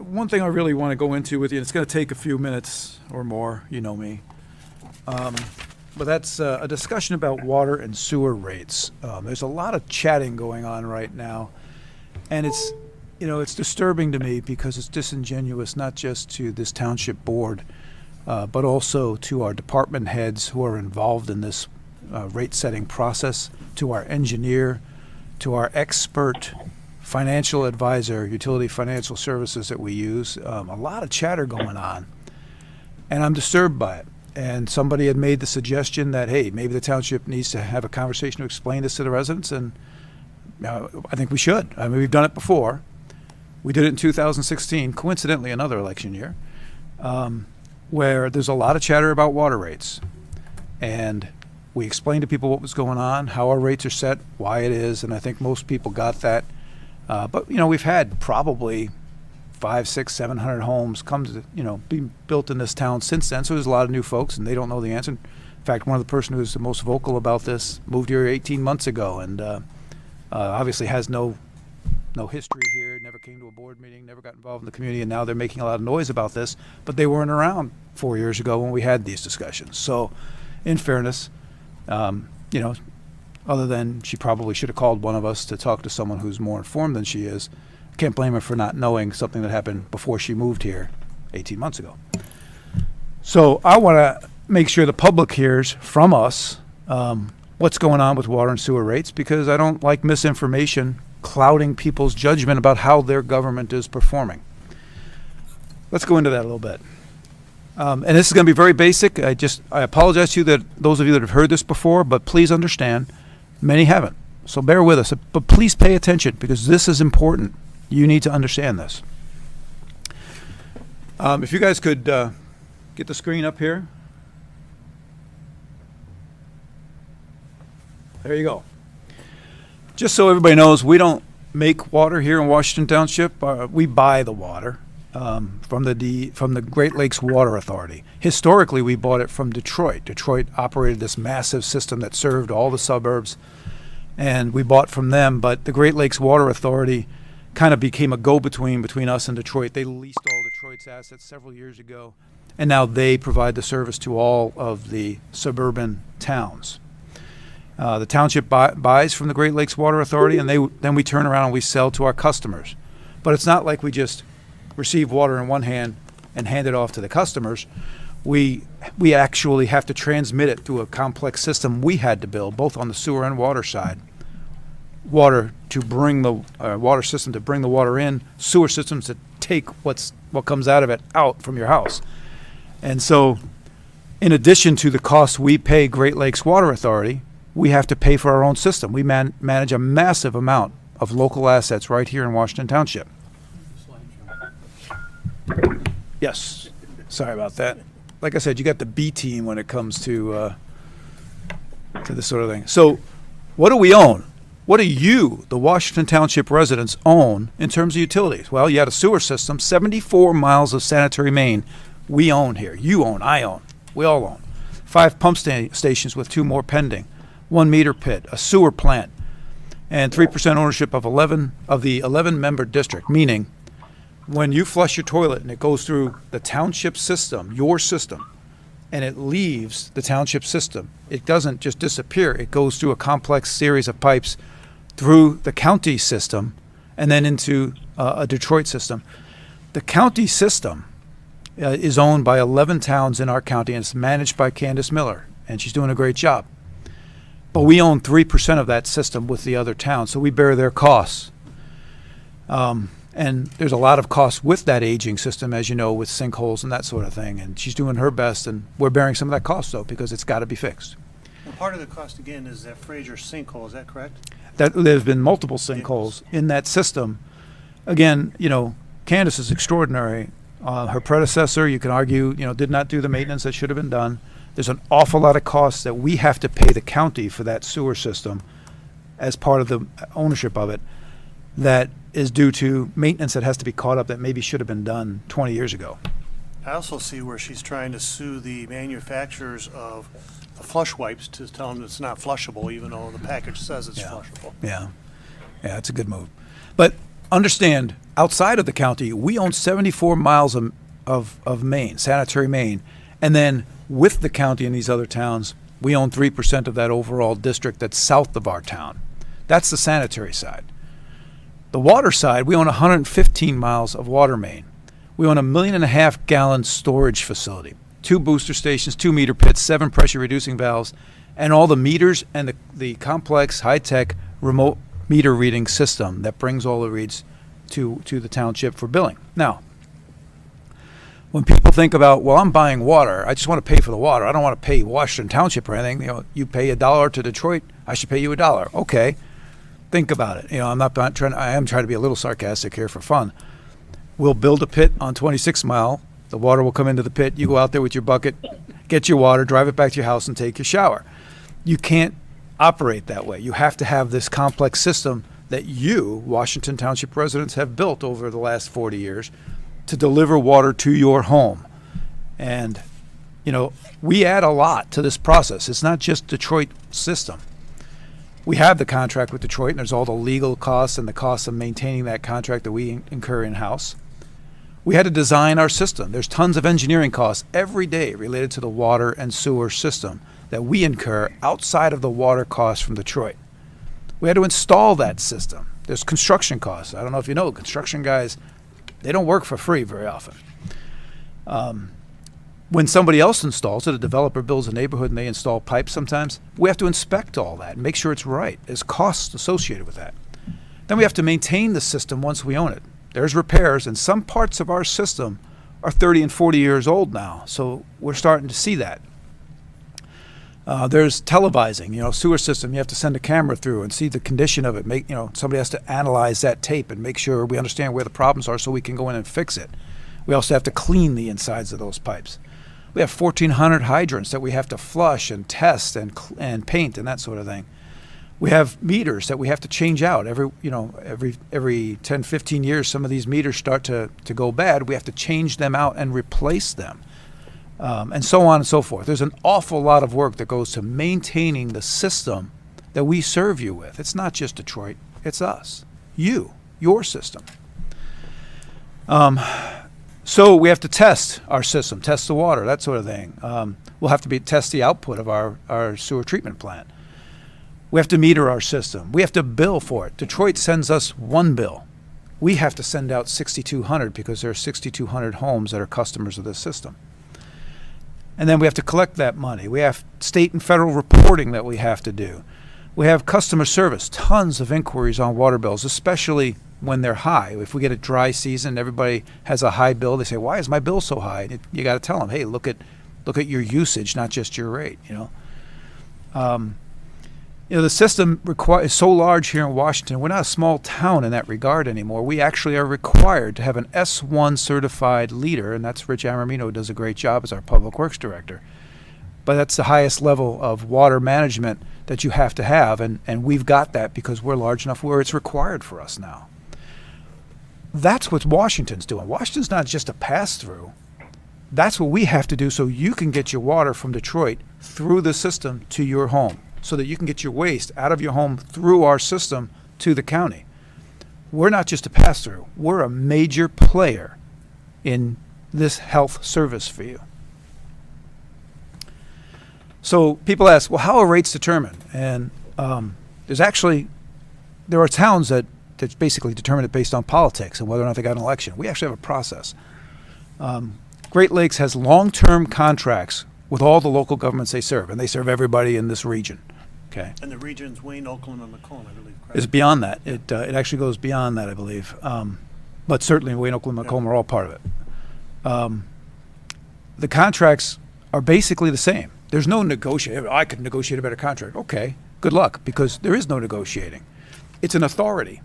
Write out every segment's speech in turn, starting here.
one thing I really want to go into with you, and it's going to take a few minutes or more, you know me, but that's a discussion about water and sewer rates. There's a lot of chatting going on right now, and it's disturbing to me because it's disingenuous not just to this township board, but also to our department heads who are involved in this rate setting process, to our engineer, to our expert financial advisor, utility financial services that we use. A lot of chatter going on, and I'm disturbed by it. And somebody had made the suggestion that, hey, maybe the township needs to have a conversation to explain this to the residents, and I think we should. I mean, we've done it before. We did it in 2016, coincidentally another election year, where there's a lot of chatter about water rates. And we explained to people what was going on, how our rates are set, why it is, and I think most people got that. But we've had probably 500, 600, 700 homes come to be built in this town since then. So there's a lot of new folks, and they don't know the answer. In fact, one of the person who's the most vocal about this moved here 18 months ago, and obviously has no history here. Never came to a board meeting, never got involved in the community, and now they're making a lot of noise about this. But they weren't around 4 years ago when we had these discussions. So, in fairness, other than she probably should have called one of us to talk to someone who's more informed than she is. Can't blame her for not knowing something that happened before she moved here 18 months ago. So I want to make sure the public hears from us what's going on with water and sewer rates, because I don't like misinformation clouding people's judgment about how their government is performing. Let's go into that a little bit. And this is going to be very basic. I apologize to you those of you that have heard this before, but please understand, many haven't. So bear with us. But please pay attention, because this is important. You need to understand this. If you guys could get the screen up here. There you go. Just so everybody knows, we don't make water here in Washington Township. We buy the water from the Great Lakes Water Authority. Historically, we bought it from Detroit. Detroit operated this massive system that served all the suburbs, and we bought from them. But the Great Lakes Water Authority kind of became a go-between between us and Detroit. They leased all Detroit's assets several years ago, and now they provide the service to all of the suburban towns. The township buys from the Great Lakes Water Authority, and then we turn around and we sell to our customers. But it's not like we just receive water in one hand and hand it off to the customers. We actually have to transmit it through a complex system we had to build, both on the sewer and water side. Water to bring the water system to bring the water in, sewer systems to take what comes out of it out from your house. And so, in addition to the costs we pay Great Lakes Water Authority, we have to pay for our own system. We manage a massive amount of local assets right here in Washington Township. Yes, sorry about that. Like I said, you got the B team when it comes to this sort of thing. So, what do we own? What do you, the Washington Township residents, own in terms of utilities? Well, you had a sewer system, 74 miles of sanitary main we own here. You own, I own, we all own. 5 pump stations with 2 more pending, 1 meter pit, a sewer plant, and 3% ownership of the 11-member district, meaning when you flush your toilet and it goes through the township system, your system, and it leaves the township system, it doesn't just disappear. It goes through a complex series of pipes through the county system and then into a Detroit system. The county system is owned by 11 towns in our county, and it's managed by Candace Miller, and she's doing a great job. But we own 3% of that system with the other towns, so we bear their costs. And there's a lot of costs with that aging system, as you know, with sinkholes and that sort of thing. And she's doing her best, and we're bearing some of that cost, though, because it's got to be fixed. Well, part of the cost, again, is that Fraser sinkhole. Is that correct? There's been multiple sinkholes in that system. Again, Candace is extraordinary. Her predecessor, you can argue, did not do the maintenance that should have been done. There's an awful lot of costs that we have to pay the county for that sewer system as part of the ownership of it. That is due to maintenance that has to be caught up that maybe should have been done 20 years ago. I also see where she's trying to sue the manufacturers of the flush wipes to tell them it's not flushable, even though the package says it's flushable. Yeah, it's a good move. But understand, outside of the county, we own 74 miles of main, sanitary main. And then with the county and these other towns, we own 3% of that overall district that's south of our town. That's the sanitary side. The water side, we own 115 miles of water main. We own 1.5 million gallon storage facility, 2 booster stations, 2 meter pits, 7 pressure reducing valves, and all the meters and the complex high-tech remote meter reading system that brings all the reads to the township for billing. Now, when people think about, well, I'm buying water, I just want to pay for the water. I don't want to pay Washington Township or anything. You pay $1 to Detroit, I should pay you $1. Okay, think about it. I'm not trying. I am trying to be a little sarcastic here for fun. We'll build a pit on 26 Mile. The water will come into the pit. You go out there with your bucket, get your water, drive it back to your house, and take your shower. You can't operate that way. You have to have this complex system that you, Washington Township residents, have built over the last 40 years to deliver water to your home. And, we add a lot to this process. It's not just Detroit system. We have the contract with Detroit, and there's all the legal costs and the costs of maintaining that contract that we incur in-house. We had to design our system. There's tons of engineering costs every day related to the water and sewer system that we incur outside of the water costs from Detroit. We had to install that system. There's construction costs. I don't know if you know, construction guys, they don't work for free very often. When somebody else installs it, a developer builds a neighborhood and they install pipes sometimes, we have to inspect all that and make sure it's right. There's costs associated with that. Then we have to maintain the system once we own it. There's repairs, and some parts of our system are 30 and 40 years old now, so we're starting to see that. There's televising, sewer system. You have to send a camera through and see the condition of it. Somebody has to analyze that tape and make sure we understand where the problems are so we can go in and fix it. We also have to clean the insides of those pipes. We have 1,400 hydrants that we have to flush and test and paint and that sort of thing. We have meters that we have to change out every 10, 15 years. Some of these meters start to go bad. We have to change them out and replace them. And so on and so forth. There's an awful lot of work that goes to maintaining the system that we serve you with. It's not just Detroit, it's us, your system. So we have to test our system, test the water, that sort of thing. We'll have to test the output of our sewer treatment plant. We have to meter our system. We have to bill for it. Detroit sends us one bill. We have to send out 6,200 because there are 6,200 homes that are customers of this system. And then we have to collect that money. We have state and federal reporting that we have to do. We have customer service, tons of inquiries on water bills, especially when they're high. If we get a dry season, everybody has a high bill. They say, "Why is my bill so high?" You got to tell them, "Hey, look at your usage, not just your rate." The system is so large here in Washington. We're not a small town in that regard anymore. We actually are required to have an S1 certified leader, and that's Rich Amormino, who does a great job as our Public Works Director. But that's the highest level of water management that you have to have, and we've got that because we're large enough where it's required for us now. That's what Washington's doing. Washington's not just a pass-through. That's what we have to do so you can get your water from Detroit through the system to your home, so that you can get your waste out of your home through our system to the county. We're not just a pass-through. We're a major player in this health service for you. So people ask, well, how are rates determined? And there are towns that basically determine it based on politics and whether or not they got an election. We actually have a process. Great Lakes has long-term contracts with all the local governments they serve, and they serve everybody in this region. Okay. And the region's Wayne, Oakland, and Macomb, I believe, correct? It's beyond that. It actually goes beyond that, I believe. But certainly Wayne, Oakland, and Macomb are all part of it. The contracts are basically the same. There's no negotiating. I could negotiate a better contract. Okay, good luck, because there is no negotiating. It's an authority.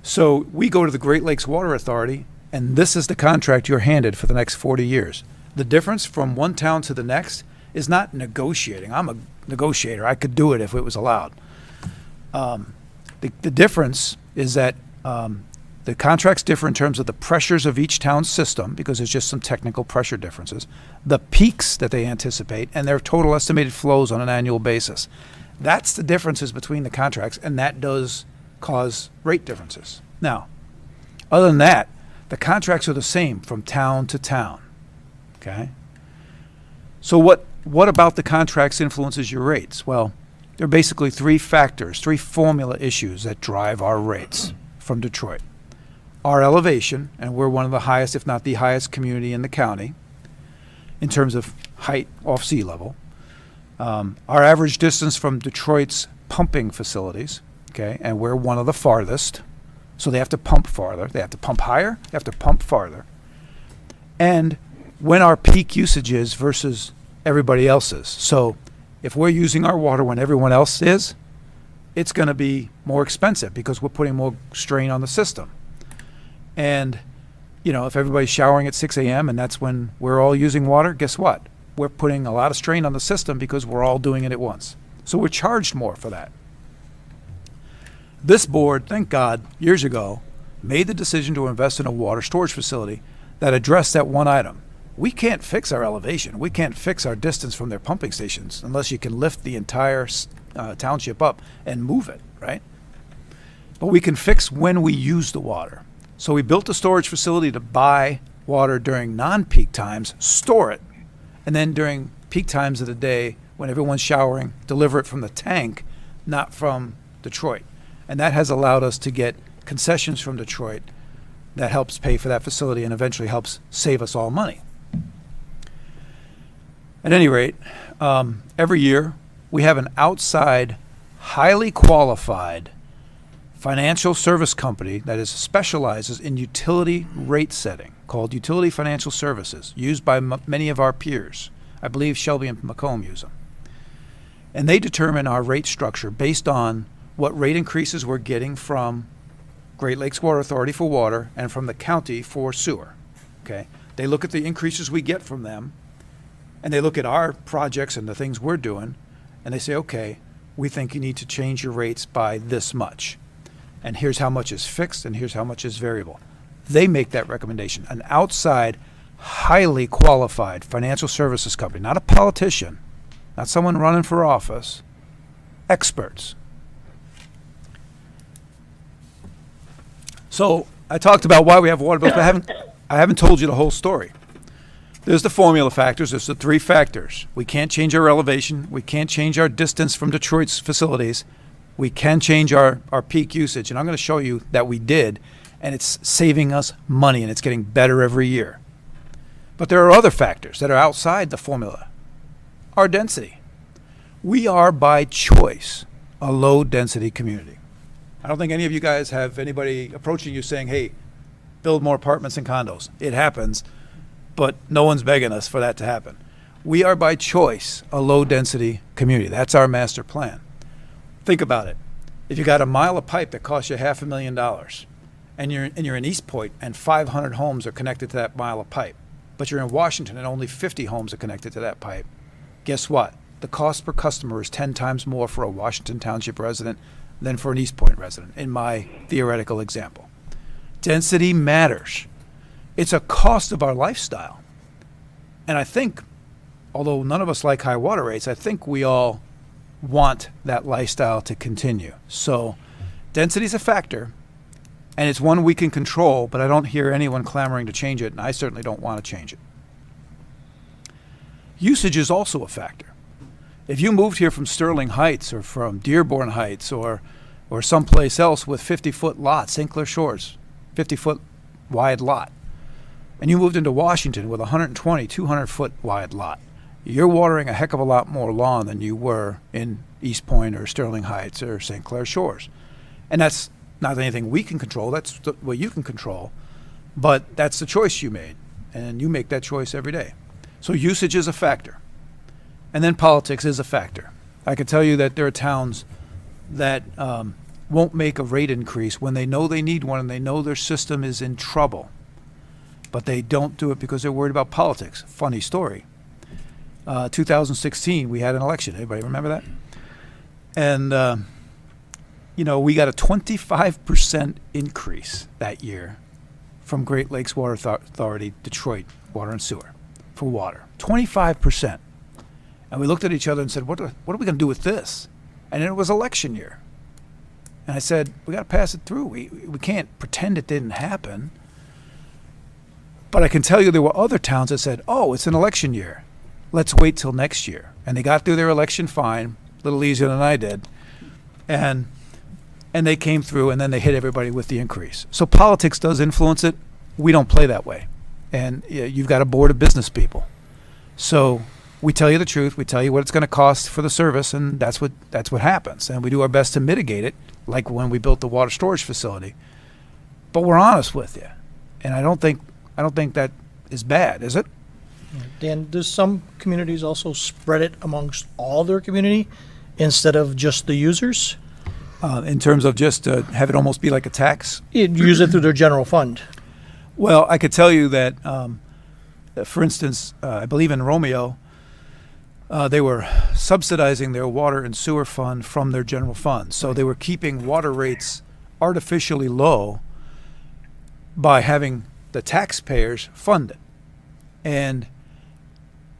So we go to the Great Lakes Water Authority, and this is the contract you're handed for the next 40 years. The difference from one town to the next is not negotiating. I'm a negotiator. I could do it if it was allowed. The difference is that the contracts differ in terms of the pressures of each town's system, because there's just some technical pressure differences, the peaks that they anticipate, and their total estimated flows on an annual basis. That's the differences between the contracts, and that does cause rate differences. Now, Other than that, the contracts are the same from town to town. Okay? So what about the contracts influences your rates? Well, there are basically three factors, three formula issues that drive our rates from Detroit. Our elevation, and we're one of the highest, if not the highest community in the county in terms of height off sea level. Our average distance from Detroit's pumping facilities, okay, and we're one of the farthest, so they have to pump farther. They have to pump higher, they have to pump farther. And when our peak usage is versus everybody else's. So if we're using our water when everyone else is, it's going to be more expensive because we're putting more strain on the system. And, you know, if everybody's showering at 6 a.m. and that's when we're all using water, guess what? We're putting a lot of strain on the system because we're all doing it at once. So we're charged more for that. This board, thank God, years ago, made the decision to invest in a water storage facility that addressed that one item. We can't fix our elevation. We can't fix our distance from their pumping stations unless you can lift the entire township up and move it, right? But we can fix when we use the water. So we built a storage facility to buy water during non-peak times, store it, and then during peak times of the day when everyone's showering, deliver it from the tank, not from Detroit. And that has allowed us to get concessions from Detroit that helps pay for that facility and eventually helps save us all money. At any rate, every year we have an outside, highly qualified financial service company that specializes in utility rate setting, called Utility Financial Services, used by many of our peers. I believe Shelby and Macomb use them. And they determine our rate structure based on what rate increases we're getting from Great Lakes Water Authority for water and from the county for sewer. Okay? They look at the increases we get from them, and they look at our projects and the things we're doing, and they say, okay, we think you need to change your rates by this much. And here's how much is fixed, and here's how much is variable. They make that recommendation. An outside, highly qualified financial services company, not a politician, not someone running for office, experts. So I talked about why we have water bills, but I haven't told you the whole story. There's the formula factors. There's the three factors. We can't change our elevation. We can't change our distance from Detroit's facilities. We can change our peak usage. And I'm going to show you that we did, and it's saving us money, and it's getting better every year. But there are other factors that are outside the formula. Our density. We are, by choice, a low-density community. I don't think any of you guys have anybody approaching you saying, hey, build more apartments and condos. It happens, but no one's begging us for that to happen. We are, by choice, a low-density community. That's our master plan. Think about it. If you got a mile of pipe that costs you $500,000, and you're in East Point, and 500 homes are connected to that mile of pipe, but you're in Washington and only 50 homes are connected to that pipe, guess what? The cost per customer is 10 times more for a Washington Township resident than for an East Point resident, in my theoretical example. Density matters. It's a cost of our lifestyle. And I think, although none of us like high water rates, I think we all want that lifestyle to continue. So density is a factor, and it's one we can control, but I don't hear anyone clamoring to change it, and I certainly don't want to change it. Usage is also a factor. If you moved here from Sterling Heights or from Dearborn Heights or someplace else with 50-foot lots, St. Clair Shores, 50-foot wide lot, and you moved into Washington with a 120, 200-foot wide lot, you're watering a heck of a lot more lawn than you were in East Point or Sterling Heights or St. Clair Shores. And that's not anything we can control. That's what you can control. But that's the choice you made, and you make that choice every day. So usage is a factor. And then politics is a factor. I can tell you that there are towns that won't make a rate increase when they know they need one and they know their system is in trouble. But they don't do it because they're worried about politics. Funny story. 2016, we had an election. Anybody remember that? And, we got a 25% increase that year from Great Lakes Water Authority, Detroit Water and Sewer, for water. 25%. And we looked at each other and said, what are we going to do with this? And it was election year. And I said, we got to pass it through. We can't pretend it didn't happen. But I can tell you there were other towns that said, oh, it's an election year. Let's wait till next year. And they got through their election fine, a little easier than I did. And they came through, and then they hit everybody with the increase. So politics does influence it. We don't play that way. And you've got a board of business people. So we tell you the truth. We tell you what it's going to cost for the service, and that's what happens. And we do our best to mitigate it, like when we built the water storage facility. But we're honest with you. And I don't think that is bad, is it? Dan, does some communities also spread it amongst all their community instead of just the users? In terms of just have it almost be like a tax? Use it through their general fund. Well, I could tell you that, for instance, I believe in Romeo, they were subsidizing their water and sewer fund from their general fund. So they were keeping water rates artificially low by having the taxpayers fund it. And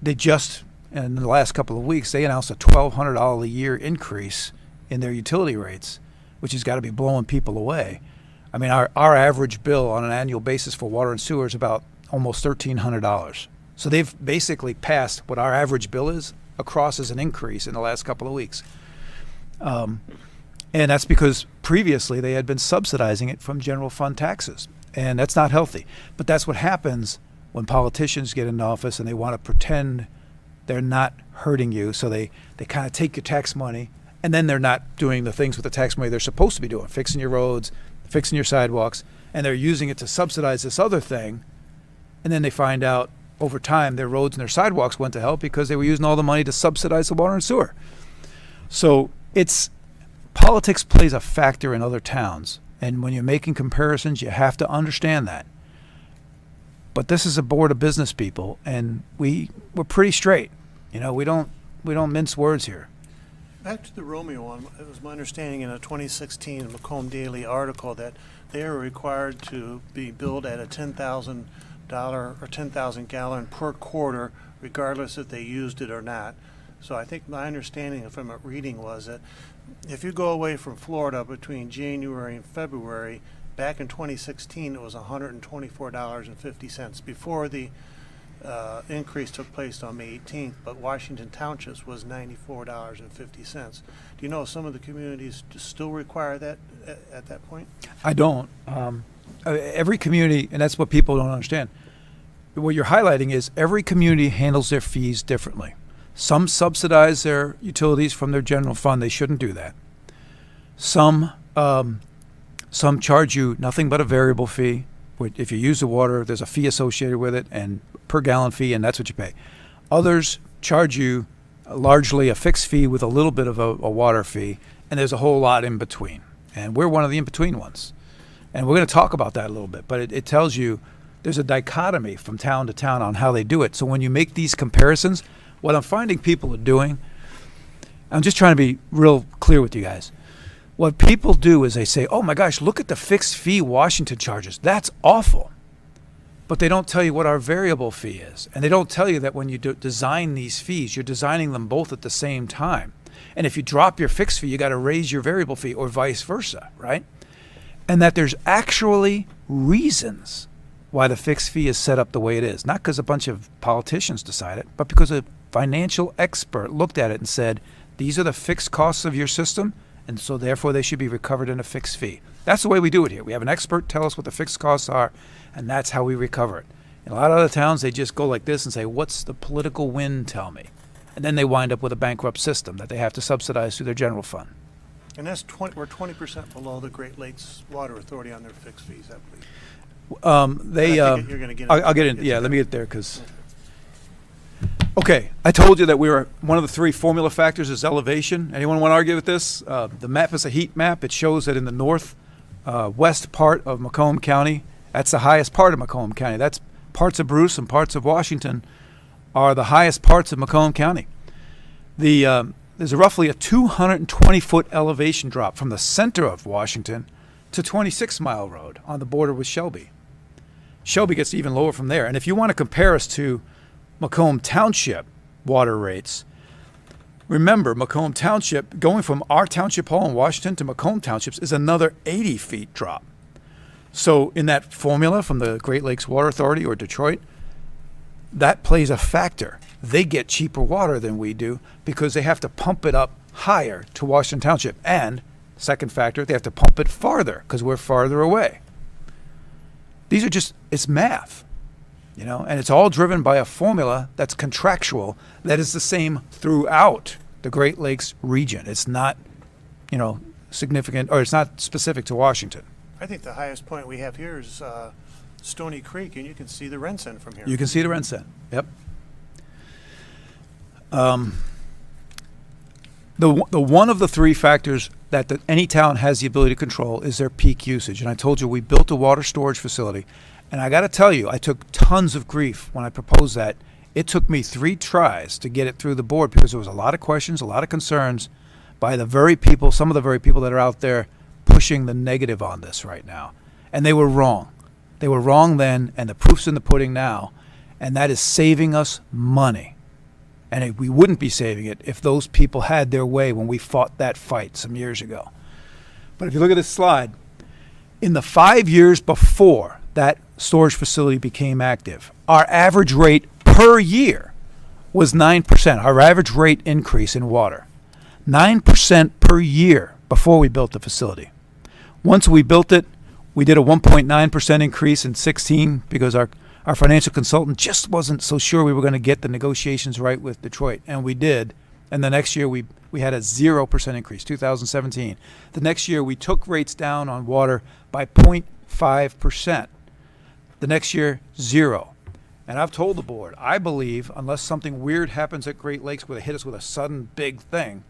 they just, in the last couple of weeks, they announced a $1,200 a year increase in their utility rates, which has got to be blowing people away. I mean, our average bill on an annual basis for water and sewer is about almost $1,300. So they've basically passed what our average bill is across as an increase in the last couple of weeks. And that's because previously they had been subsidizing it from general fund taxes. And that's not healthy. But that's what happens when politicians get into office and they want to pretend they're not hurting you. So they kind of take your tax money, and then they're not doing the things with the tax money they're supposed to be doing, fixing your roads, fixing your sidewalks, and they're using it to subsidize this other thing. And then they find out over time their roads and their sidewalks went to hell because they were using all the money to subsidize the water and sewer. So politics plays a factor in other towns. And when you're making comparisons, you have to understand that. But this is a board of business people, and we're pretty straight. We don't mince words here. Back to the Romeo one, it was my understanding in a 2016 Macomb Daily article that they are required to be billed at a $10,000 or 10,000 gallon per quarter, regardless if they used it or not. So I think my understanding from a reading was that if you go away from Florida between January and February, back in 2016 it was $124.50 before the increase took place on May 18th, but Washington Townships was $94.50. Do you know if some of the communities still require that at that point? I don't. Every community, and that's what people don't understand. What you're highlighting is every community handles their fees differently. Some subsidize their utilities from their general fund. They shouldn't do that. Some charge you nothing but a variable fee. If you use the water, there's a fee associated with it, and per gallon fee, and that's what you pay. Others charge you largely a fixed fee with a little bit of a water fee, and there's a whole lot in between. And we're one of the in-between ones. And we're going to talk about that a little bit, but it tells you there's a dichotomy from town to town on how they do it. So when you make these comparisons, what I'm finding people are doing, I'm just trying to be real clear with you guys. What people do is they say, oh my gosh, look at the fixed fee Washington charges. That's awful. But they don't tell you what our variable fee is. And they don't tell you that when you design these fees, you're designing them both at the same time. And if you drop your fixed fee, you got to raise your variable fee, or vice versa, right? And that there's actually reasons why the fixed fee is set up the way it is. Not because a bunch of politicians decide it, but because a financial expert looked at it and said, these are the fixed costs of your system, and so therefore they should be recovered in a fixed fee. That's the way we do it here. We have an expert tell us what the fixed costs are, and that's how we recover it. In a lot of other towns, they just go like this and say, what's the political win tell me? And then they wind up with a bankrupt system that they have to subsidize through their general fund. And we're 20% below the Great Lakes Water Authority on their fixed fees, I believe. You're going to get I'll get in. Yeah, let me get there because. Okay, I told you that we were one of the three formula factors is elevation. Anyone want to argue with this? The map is a heat map. It shows that in the north west part of Macomb County, that's the highest part of Macomb County. That's parts of Bruce and parts of Washington are the highest parts of Macomb County. There's roughly a 220-foot elevation drop from the center of Washington to 26 Mile Road on the border with Shelby. Shelby gets even lower from there. And if you want to compare us to Macomb Township water rates, Remember, Macomb Township, going from our township hall in Washington to Macomb Townships is another 80 feet drop. So in that formula from the Great Lakes Water Authority or Detroit, that plays a factor. They get cheaper water than we do because they have to pump it up higher to Washington Township. And second factor, they have to pump it farther because we're farther away. These are just, it's math, you know, and it's all driven by a formula that's contractual that is the same throughout the Great Lakes region. It's not, you know, significant, or it's not specific to Washington. I think the highest point we have here is Stony Creek, and you can see the Rensen from here. You can see the Rensen. Yep. The one of the three factors that any town has the ability to control is their peak usage. And I told you we built a water storage facility. And I got to tell you, I took tons of grief when I proposed that. It took me 3 tries to get it through the board because there was a lot of questions, a lot of concerns by the very people, some of the very people that are out there pushing the negative on this right now. And they were wrong. They were wrong then, and the proof's in the pudding now. And that is saving us money. And we wouldn't be saving it if those people had their way when we fought that fight some years ago. But if you look at this slide, in the 5 years before that storage facility became active, our average rate per year was 9%. Our average rate increase in water. 9% per year before we built the facility. Once we built it, we did a 1.9% increase in 16 because our financial consultant just wasn't so sure we were going to get the negotiations right with Detroit, and we did. And the next year we had a 0% increase, 2017. The next year we took rates down on water by 0.5%. The next year, 0. And I've told the board, I believe, unless something weird happens at Great Lakes where they hit us with a sudden big thing,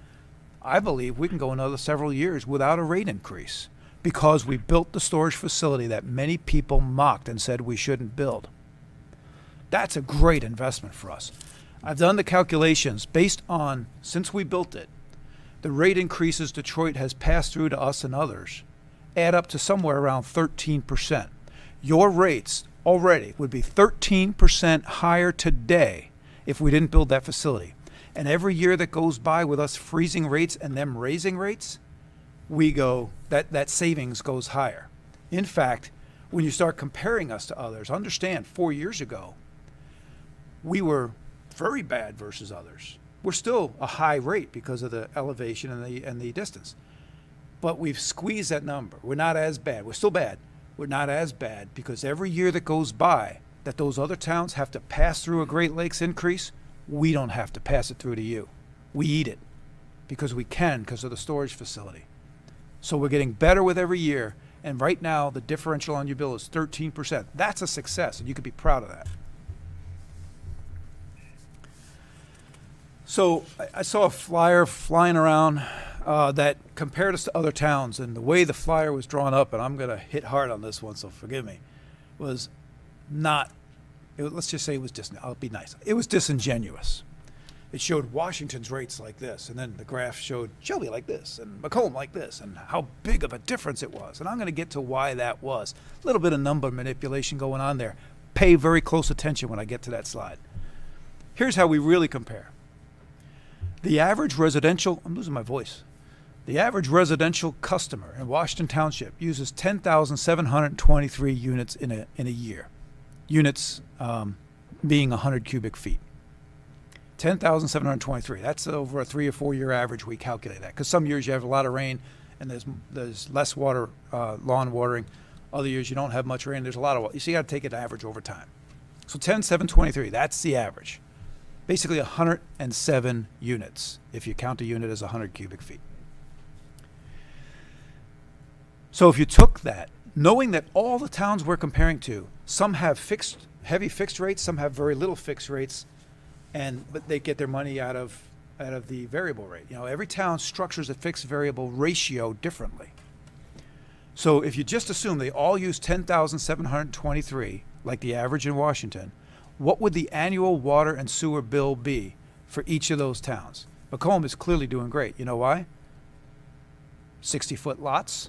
I believe we can go another several years without a rate increase because we built the storage facility that many people mocked and said we shouldn't build. That's a great investment for us. I've done the calculations based on, since we built it, the rate increases Detroit has passed through to us and others add up to somewhere around 13%. Your rates already would be 13% higher today if we didn't build that facility. And every year that goes by with us freezing rates and them raising rates, that savings goes higher. In fact, when you start comparing us to others, understand 4 years ago, we were very bad versus others. We're still a high rate because of the elevation and the distance. But we've squeezed that number. We're not as bad. We're still bad. We're not as bad because every year that goes by that those other towns have to pass through a Great Lakes increase, we don't have to pass it through to you. We eat it because we can because of the storage facility. So we're getting better with every year. And right now, the differential on your bill is 13%. That's a success, and you could be proud of that. So I saw a flyer flying around that compared us to other towns, and the way the flyer was drawn up, and I'm going to hit hard on this one, so forgive me, was not, let's just say it was I'll be nice. It was disingenuous. It showed Washington's rates like this, and then the graph showed Shelby like this, and Macomb like this, and how big of a difference it was. And I'm going to get to why that was. A little bit of number manipulation going on there. Pay very close attention when I get to that slide. Here's how we really compare. The average residential, I'm losing my voice. The average residential customer in Washington Township uses 10,723 units in a year. Units being 100 cubic feet. 10,723. That's over a 3 or 4 year average. We calculate that because some years you have a lot of rain and there's less water, lawn watering. Other years you don't have much rain. There's a lot of water. So you got to take it average over time. So 10,723. That's the average. Basically 107 units if you count a unit as 100 cubic feet. So if you took that, knowing that all the towns we're comparing to, some have heavy fixed rates, some have very little fixed rates, but they get their money out of the variable rate. You know, every town structures a fixed variable ratio differently. So if you just assume they all use 10,723, like the average in Washington, what would the annual water and sewer bill be for each of those towns? Macomb is clearly doing great. You know why? 60-foot lots,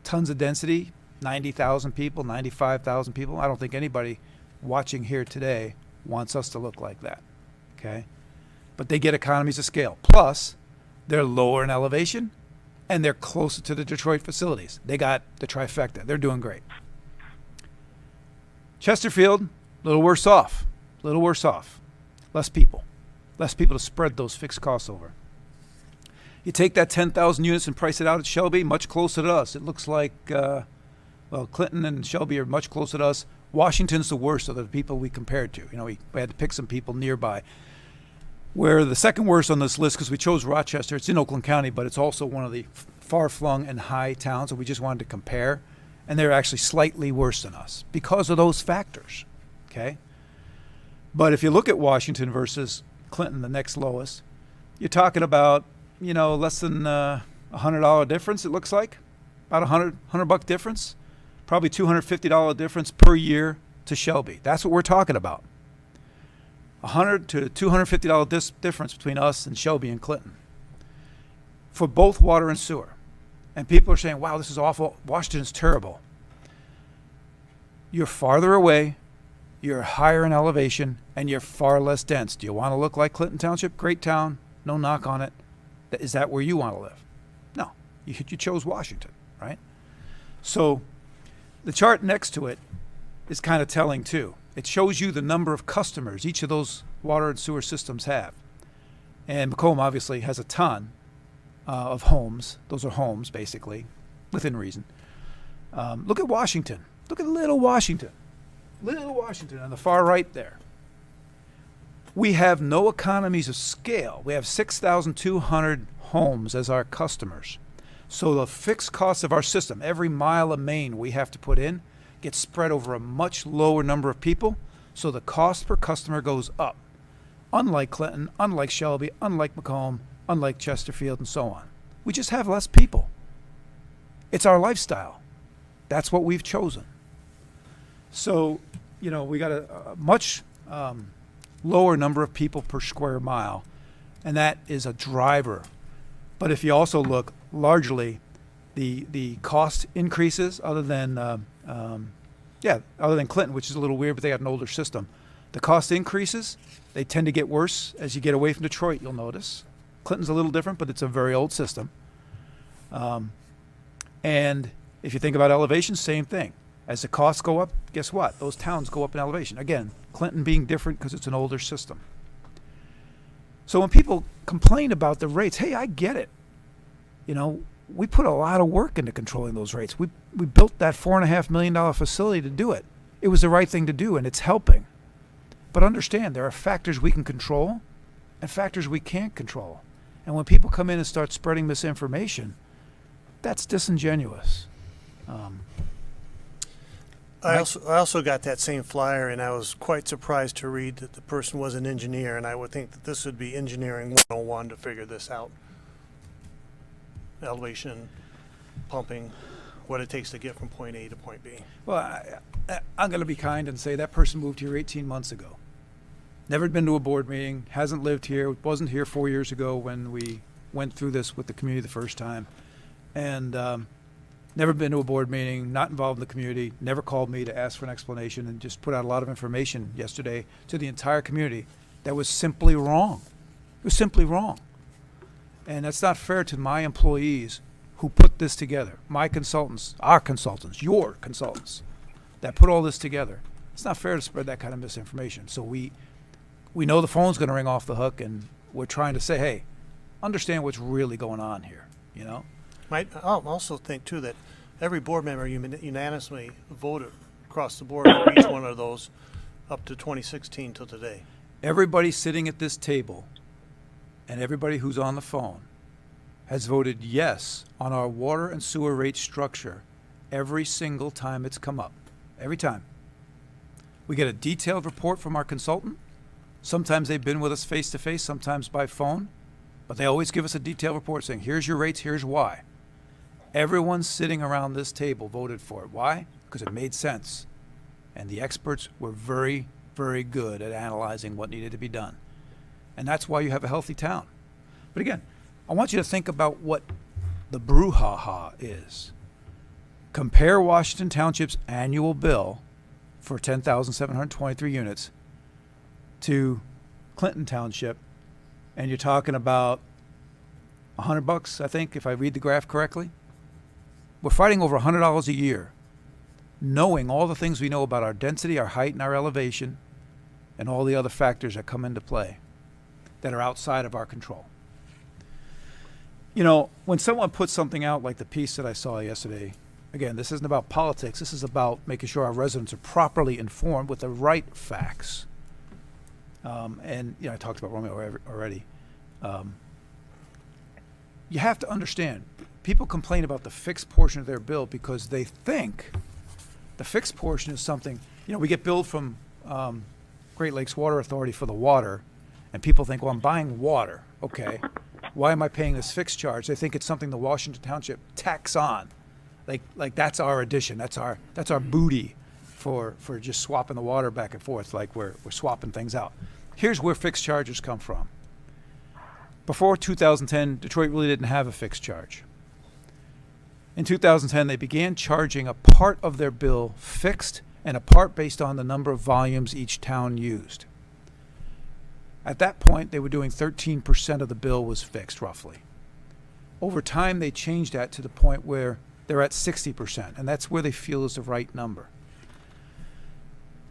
tons of density, 90,000 people, 95,000 people. I don't think anybody watching here today wants us to look like that, okay? but they get economies of scale. Plus, they're lower in elevation, and they're closer to the Detroit facilities. They got the trifecta. They're doing great. Chesterfield, a little worse off. A little worse off. Less people. Less people to spread those fixed costs over. You take that 10,000 units and price it out at Shelby, much closer to us. It looks like, Clinton and Shelby are much closer to us. Washington's the worst of the people we compared to. You know, we had to pick some people nearby. Where the second worst on this list, because we chose Rochester, it's in Oakland County, but it's also one of the far-flung and high towns, and we just wanted to compare. And they're actually slightly worse than us because of those factors, okay? But if you look at Washington versus Clinton, the next lowest, you're talking about, less than $100 difference, it looks like. About $100 difference. Probably $250 difference per year to Shelby. That's what we're talking about. $100 to $250 difference between us and Shelby and Clinton for both water and sewer. And people are saying, wow, this is awful. Washington's terrible. You're farther away, you're higher in elevation, and you're far less dense. Do you want to look like Clinton Township? Great town, no knock on it. Is that where you want to live? No, you chose Washington, right? So the chart next to it is kind of telling too. It shows you the number of customers each of those water and sewer systems have. And Macomb obviously has a ton of homes. Those are homes, basically, within reason. Look at Washington. Look at little Washington. Little Washington on the far right there. We have no economies of scale. We have 6,200 homes as our customers. So the fixed cost of our system, every mile of main we have to put in, gets spread over a much lower number of people, so the cost per customer goes up. Unlike Clinton, unlike Shelby, unlike Macomb, unlike Chesterfield, and so on. We just have less people. It's our lifestyle. That's what we've chosen. So, we got a much lower number of people per square mile, and that is a driver. But if you also look, largely, the cost increases, other than Clinton, which is a little weird, but they got an older system. The cost increases. They tend to get worse as you get away from Detroit, you'll notice. Clinton's a little different, but it's a very old system. And if you think about elevation, same thing. As the costs go up, guess what? Those towns go up in elevation. Again, Clinton being different because it's an older system. So when people complain about the rates, hey, I get it. We put a lot of work into controlling those rates. We built that $4.5 million facility to do it. It was the right thing to do, and it's helping. But understand, there are factors we can control and factors we can't control. And when people come in and start spreading misinformation, that's disingenuous. I also got that same flyer, and I was quite surprised to read that the person was an engineer, and I would think that this would be engineering 101 to figure this out. Elevation, pumping, what it takes to get from point A to point B. Well, I'm going to be kind and say that person moved here 18 months ago. Never been to a board meeting, hasn't lived here, wasn't here 4 years ago when we went through this with the community the first time. And never been to a board meeting, not involved in the community, never called me to ask for an explanation, and just put out a lot of information yesterday to the entire community that was simply wrong. It was simply wrong. And that's not fair to my employees who put this together, my consultants, our consultants, your consultants that put all this together. It's not fair to spread that kind of misinformation. So we know the phone's going to ring off the hook, and we're trying to say, hey, understand what's really going on here, I also think, too, that every board member unanimously voted across the board for each one of those up to 2016 till today. Everybody sitting at this table and everybody who's on the phone has voted yes on our water and sewer rate structure every single time it's come up. Every time. We get a detailed report from our consultant. Sometimes they've been with us face to face, sometimes by phone, but they always give us a detailed report saying, here's your rates, here's why. Everyone sitting around this table voted for it. Why? Because it made sense. And the experts were very, very good at analyzing what needed to be done. And that's why you have a healthy town. But again, I want you to think about what the brouhaha is. Compare Washington Township's annual bill for 10,723 units to Clinton Township and you're talking about $100, I think, if I read the graph correctly. We're fighting over $100 a year, knowing all the things we know about our density, our height, and our elevation, and all the other factors that come into play that are outside of our control. You know, when someone puts something out like the piece that I saw yesterday, again, this isn't about politics. This is about making sure our residents are properly informed with the right facts. And, you know, I talked about Romeo already. You have to understand, people complain about the fixed portion of their bill because they think the fixed portion is something, you know, we get billed from Great Lakes Water Authority for the water, and people think, well, I'm buying water. Okay, why am I paying this fixed charge? They think it's something the Washington Township tax on. Like that's our addition. That's our booty for just swapping the water back and forth. Like we're swapping things out. Here's where fixed charges come from. Before 2010, Detroit really didn't have a fixed charge. In 2010, they began charging a part of their bill fixed and a part based on the number of volumes each town used. At that point, they were doing 13% of the bill was fixed, roughly. Over time, they changed that to the point where they're at 60%, and that's where they feel is the right number.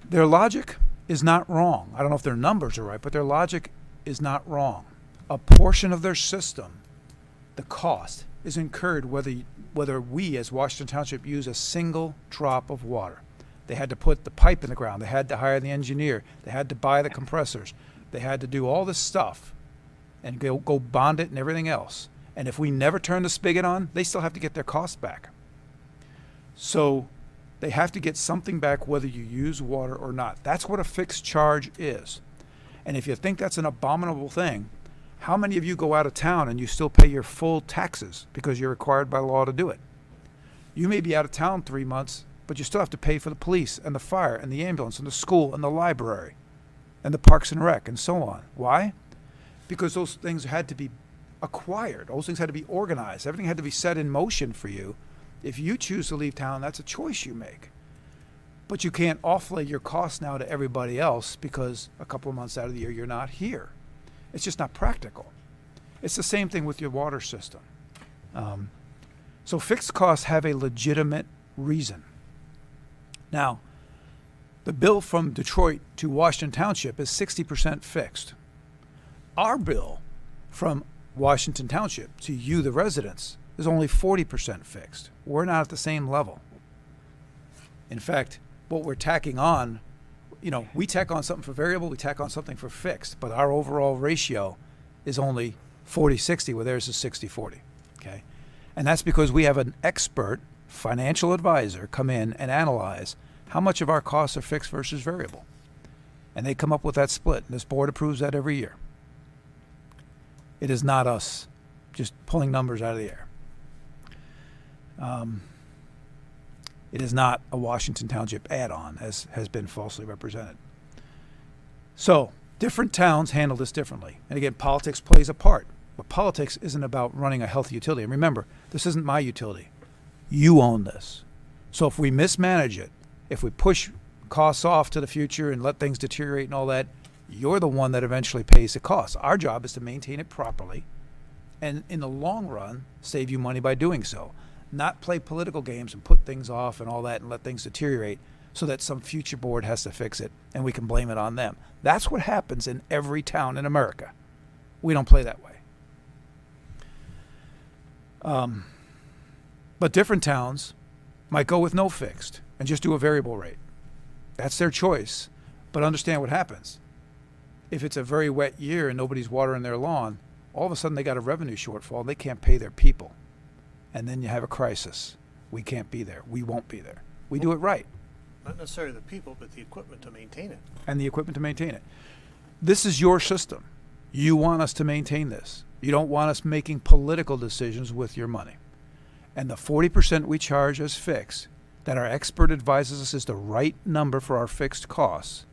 Their logic is not wrong. I don't know if their numbers are right, but their logic is not wrong. A portion of their system, the cost, is incurred whether we as Washington Township use a single drop of water. They had to put the pipe in the ground. They had to hire the engineer. They had to buy the compressors. They had to do all this stuff and go bond it and everything else. And if we never turn the spigot on, they still have to get their costs back. So they have to get something back whether you use water or not. That's what a fixed charge is. And if you think that's an abominable thing, how many of you go out of town and you still pay your full taxes because you're required by law to do it? You may be out of town 3 months, but you still have to pay for the police and the fire and the ambulance and the school and the library and the Parks and Rec and so on. Why? Because those things had to be acquired. Those things had to be organized. Everything had to be set in motion for you. If you choose to leave town, that's a choice you make. But you can't offlay your costs now to everybody else because a couple of months out of the year you're not here. It's just not practical. It's the same thing with your water system. So fixed costs have a legitimate reason. Now, the bill from Detroit to Washington Township is 60% fixed. Our bill from Washington Township to you, the residents, is only 40% fixed. We're not at the same level. In fact, what we're tacking on, you know, we tack on something for variable, we tack on something for fixed, but our overall ratio is only 40-60, where theirs is 60-40, okay? And that's because we have an expert financial advisor come in and analyze how much of our costs are fixed versus variable. And they come up with that split, and this board approves that every year. It is not us just pulling numbers out of the air. It is not a Washington Township add-on, as has been falsely represented. So, different towns handle this differently. And again, politics plays a part. But politics isn't about running a healthy utility. And remember, this isn't my utility. You own this. So if we mismanage it, if we push costs off to the future and let things deteriorate and all that, you're the one that eventually pays the cost. Our job is to maintain it properly and, in the long run, save you money by doing so. Not play political games and put things off and all that and let things deteriorate so that some future board has to fix it and we can blame it on them. That's what happens in every town in America. We don't play that way. But different towns might go with no fixed and just do a variable rate. That's their choice. But understand what happens. If it's a very wet year and nobody's watering their lawn, all of a sudden they got a revenue shortfall and they can't pay their people. And then you have a crisis. We can't be there. We won't be there. We do it right. Not necessarily the people, but the equipment to maintain it. And the equipment to maintain it. This is your system. You want us to maintain this. You don't want us making political decisions with your money. And the 40% we charge as fixed, that our expert advises us is the right number for our fixed costs,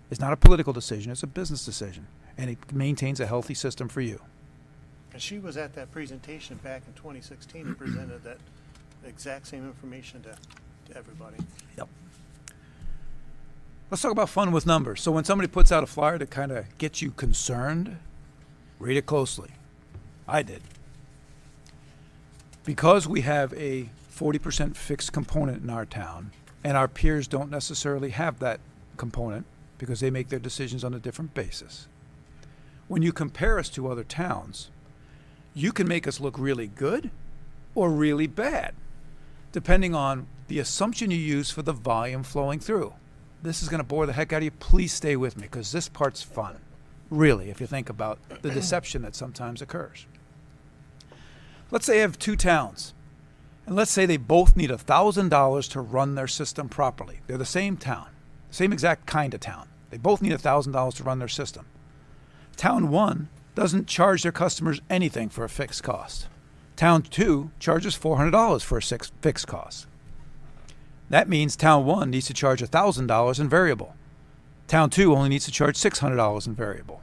is not a political decision, it's a business decision. And it maintains a healthy system for you. And she was at that presentation back in 2016 and presented that exact same information to everybody. Yep. Let's talk about fun with numbers. So when somebody puts out a flyer to kind of get you concerned, Read it closely. I did. Because we have a 40% fixed component in our town, and our peers don't necessarily have that component because they make their decisions on a different basis. When you compare us to other towns, you can make us look really good or really bad, depending on the assumption you use for the volume flowing through. This is going to bore the heck out of you. Please stay with me because this part's fun, really, if you think about the deception that sometimes occurs. Let's say I have two towns, and let's say they both need $1,000 to run their system properly. They're the same town, same exact kind of town. They both need $1,000 to run their system. Town 1 doesn't charge their customers anything for a fixed cost. Town 2 charges $400 for a fixed cost. That means Town 1 needs to charge $1,000 in variable. Town 2 only needs to charge $600 in variable.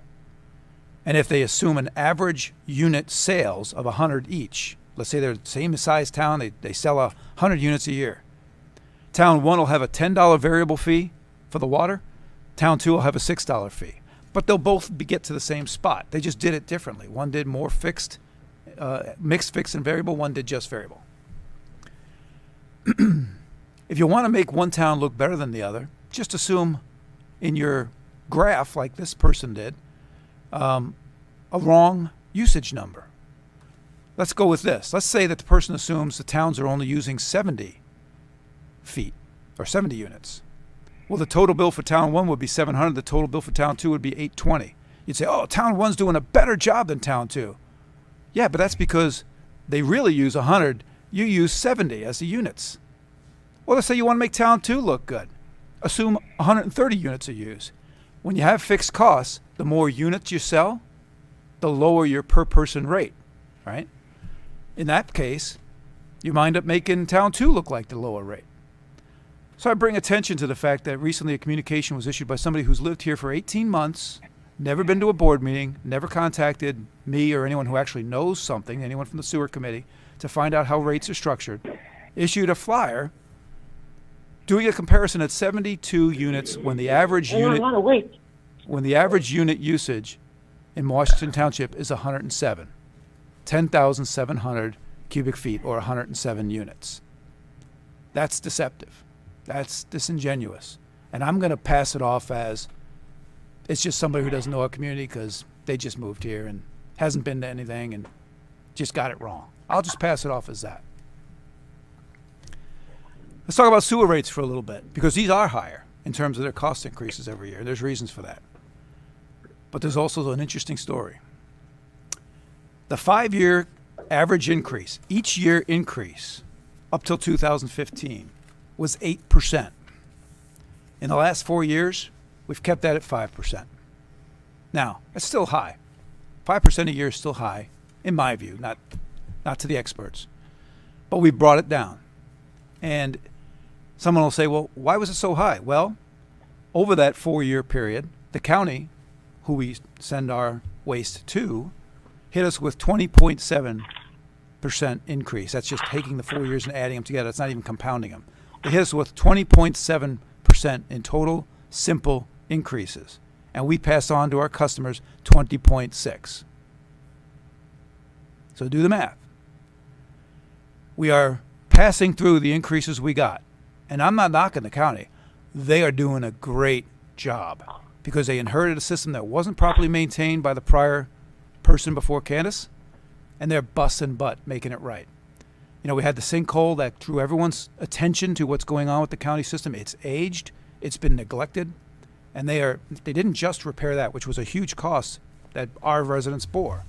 And if they assume an average unit sales of 100 each, let's say they're the same size town, they sell 100 units a year. Town 1 will have a $10 variable fee for the water. Town 2 will have a $6 fee. But they'll both get to the same spot. They just did it differently. One did more fixed, mixed fixed and variable. One did just variable. If you want to make one town look better than the other, just assume in your graph, like this person did, a wrong usage number. Let's go with this. Let's say that the person assumes the towns are only using 70 feet or 70 units. Well, the total bill for Town 1 would be $700. The total bill for Town 2 would be $820. You'd say, oh, Town 1's doing a better job than Town 2. Yeah, but that's because they really use 100. You use 70 as the units. Well, let's say you want to make Town 2 look good. Assume 130 units are used. When you have fixed costs, the more units you sell, the lower your per person rate, right? In that case, you wind up making Town 2 look like the lower rate. So I bring attention to the fact that recently a communication was issued by somebody who's lived here for 18 months, never been to a board meeting, never contacted me or anyone who actually knows something, anyone from the sewer committee, to find out how rates are structured, issued a flyer doing a comparison at 72 units when the average unit usage in Washington Township is 107, 10,700 cubic feet or 107 units. That's deceptive. That's disingenuous. And I'm going to pass it off as it's just somebody who doesn't know our community because they just moved here and hasn't been to anything and just got it wrong. I'll just pass it off as that. Let's talk about sewer rates for a little bit because these are higher in terms of their cost increases every year. There's reasons for that. But there's also an interesting story. The 5-year average increase, each year increase up till 2015 was 8%. In the last 4 years, we've kept that at 5%. Now, that's still high. 5% a year is still high, in my view, not to the experts. But we brought it down. And someone will say, well, why was it so high? Well, over that 4-year period, the county, who we send our waste to, hit us with 20.7% increase. That's just taking the 4 years and adding them together. It's not even compounding them. They hit us with 20.7% in total simple increases. And we pass on to our customers 20.6. So do the math. We are passing through the increases we got. And I'm not knocking the county. They are doing a great job because they inherited a system that wasn't properly maintained by the prior person before Candace, and they're busting butt making it right. You know, we had the sinkhole that drew everyone's attention to what's going on with the county system. It's aged, it's been neglected, and they didn't just repair that, which was a huge cost that our residents bore.